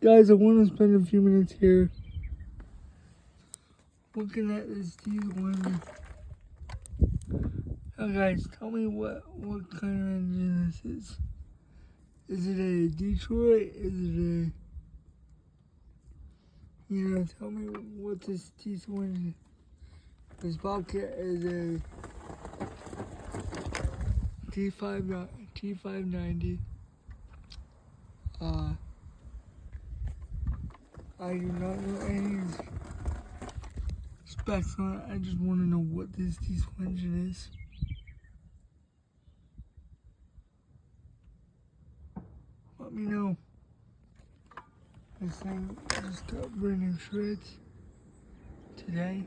Guys, I want to spend a few minutes here looking at this T1. Now guys, tell me what kind of engine this is. Is it a Detroit? Is it a, tell me what this T2 engine is. This Bobcat is a T590. I do not know any specs on it. I just want to know what this T2 engine is. Let me know. This thing just got brand new shreds today.